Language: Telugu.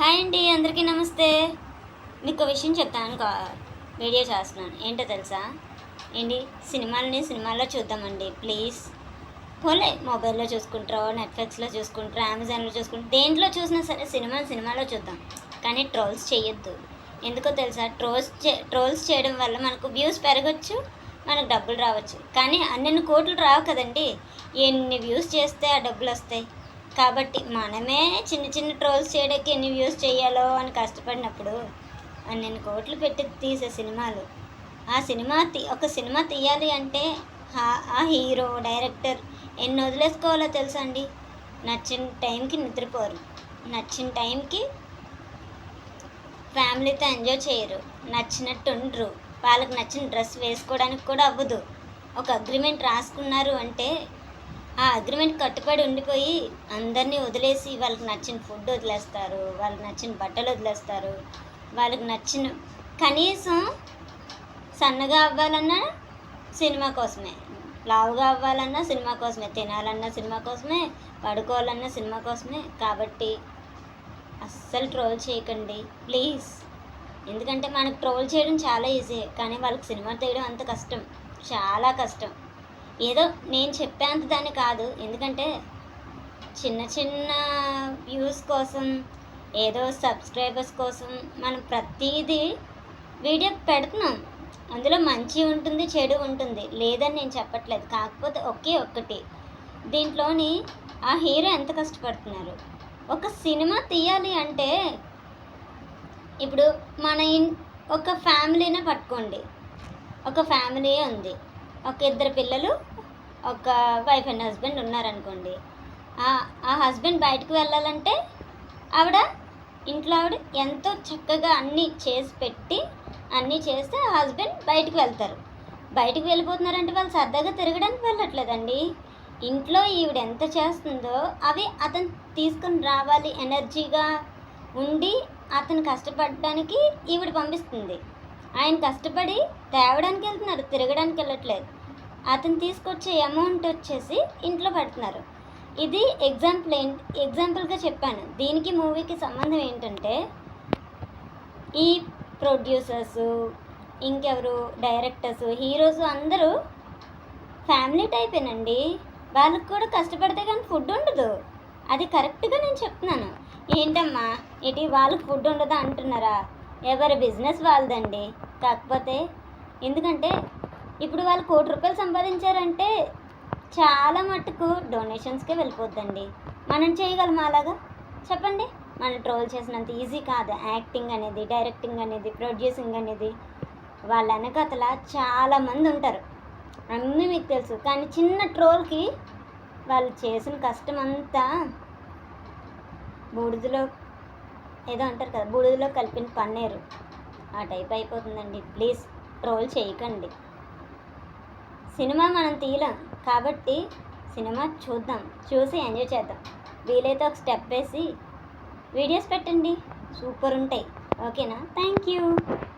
హాయ్ అండి, అందరికీ నమస్తే. మీకు విషయం చెప్తాను, వీడియో చేస్తున్నాను. ఏంటో తెలుసా? ఏంటి, సినిమాల్లో చూద్దామండి ప్లీజ్. పోలే మొబైల్లో చూసుకుంటారో, నెట్ఫ్లిక్స్లో చూసుకుంటారో, అమెజాన్లో చూసుకుంటారో, దేంట్లో చూసినా సరే సినిమాలో చూద్దాం. కానీ ట్రోల్స్ చేయొద్దు. ఎందుకో తెలుసా? ట్రోల్స్ చేయడం వల్ల మనకు వ్యూస్ పెరగచ్చు, మనకు డబ్బులు రావచ్చు. కానీ అన్ని కోట్లు రావు కదండి. ఎన్ని వ్యూస్ చేస్తే ఆ డబ్బులు వస్తాయి. కాబట్టి మనమే చిన్న ట్రోల్స్ చేయడానికి ఎన్ని వ్యూస్ చేయాలో అని కష్టపడినప్పుడు అన్ని కోట్లు పెట్టి తీసే సినిమాలు, ఒక సినిమా తీయాలి అంటే ఆ హీరో డైరెక్టర్ ఎన్ని వదిలేసుకోవాలో తెలుసా అండి. నచ్చిన టైంకి నిద్రపోరు, నచ్చిన టైంకి ఫ్యామిలీతో ఎంజాయ్ చేయరు, నచ్చినట్టు ఉండరు, వాళ్ళకి నచ్చిన డ్రెస్ వేసుకోవడానికి కూడా అవ్వదు. ఒక అగ్రిమెంట్ రాసుకున్నారు అంటే ఆ అగ్రిమెంట్ కట్టుబడి ఉండిపోయి అందరినీ వదిలేసి వాళ్ళకి నచ్చిన ఫుడ్ వదిలేస్తారు, వాళ్ళకి నచ్చిన బట్టలు వదిలేస్తారు, వాళ్ళకి నచ్చిన కనీసం సన్నగా అవ్వాలన్నా సినిమా కోసమే, లావుగా అవ్వాలన్నా సినిమా కోసమే, తినాలన్నా సినిమా కోసమే, పడుకోవాలన్నా సినిమా కోసమే. కాబట్టి అస్సలు ట్రోల్ చేయకండి ప్లీజ్. ఎందుకంటే మనకు ట్రోల్ చేయడం చాలా ఈజీ, కానీ వాళ్ళకి సినిమా తీయడం అంత కష్టం, చాలా కష్టం. ఏదో నేను చెప్పేంత దాన్ని కాదు, ఎందుకంటే చిన్న వ్యూస్ కోసం, ఏదో సబ్స్క్రైబర్స్ కోసం మనం ప్రతిదీ వీడియో పెడుతున్నాం. అందులో మంచి ఉంటుంది, చెడు ఉంటుంది, లేదని నేను చెప్పట్లేదు. కాకపోతే ఒక్కటి, దీంట్లోని ఆ హీరో ఎంత కష్టపడుతున్నారు. ఒక సినిమా తీయాలి అంటే ఇప్పుడు ఒక ఫ్యామిలీనే పట్టుకోండి. ఒక ఫ్యామిలీ ఉంది, ఒక ఇద్దరు పిల్లలు, ఒక వైఫ్ అండ్ హస్బెండ్ ఉన్నారనుకోండి. ఆ హస్బెండ్ బయటకు వెళ్ళాలంటే ఇంట్లో ఆవిడ ఎంతో చక్కగా అన్నీ చేసి పెట్టి అన్నీ చేస్తే ఆ హస్బెండ్ బయటకు వెళ్తారు. బయటకు వెళ్ళిపోతున్నారంటే వాళ్ళు సరదాగా తిరగడానికి వెళ్ళట్లేదండి. ఇంట్లో ఈవిడ ఎంత చేస్తుందో అవి అతను తీసుకుని రావాలి, ఎనర్జీగా ఉండి అతను కష్టపడడానికి ఈవిడ పంపిస్తుంది. ఆయన కష్టపడి తేవడానికి వెళ్తున్నారు, తిరగడానికి వెళ్ళట్లేదు. అతను తీసుకొచ్చే అమౌంట్ వచ్చేసి ఇంట్లో పెడుతున్నారు. ఇది ఎగ్జాంపుల్గా చెప్పాను. దీనికి మూవీకి సంబంధం ఏంటంటే, ఈ ప్రొడ్యూసర్సు, ఇంకెవరు డైరెక్టర్సు, హీరోస్ అందరూ ఫ్యామిలీ టైపేనండి. వాళ్ళకి కూడా కష్టపడితే కానీ ఫుడ్ ఉండదు. అది కరెక్ట్గా నేను చెప్తున్నాను. ఏంటమ్మా వాళ్ళకి ఫుడ్ ఉండదా అంటున్నారా? ఎవరి బిజినెస్ వాళ్ళదండి. కాకపోతే ఎందుకంటే ఇప్పుడు వాళ్ళు ₹1,00,00,000 సంపాదించారంటే చాలా మట్టుకు డొనేషన్స్కే వెళ్ళిపోద్దండి. మనం చేయగలమా అలాగా? చెప్పండి. మనం ట్రోల్ చేసినంత ఈజీ కాదు యాక్టింగ్ అనేది, డైరెక్టింగ్ అనేది, ప్రొడ్యూసింగ్ అనేది. వాళ్ళ వెనకతల చాలామంది ఉంటారు, అన్నీ మీకు తెలుసు. కానీ చిన్న ట్రోల్కి వాళ్ళు చేసిన కష్టం అంతా బూడిదలో ఏదో అంటారు కదా, బూడిదలో కలిపిన పన్నీరు ఆ టైప్ అయిపోతుందండి. ప్లీజ్ ట్రోల్ చేయకండి. సినిమా మనం తీయలేం కాబట్టి సినిమా చూద్దాం, చూసి ఎంజాయ్ చేద్దాం. వీలైతే ఒక స్టెప్ వేసి వీడియోస్ పెట్టండి, సూపర్ ఉంటాయి. ఓకేనా? Thank you.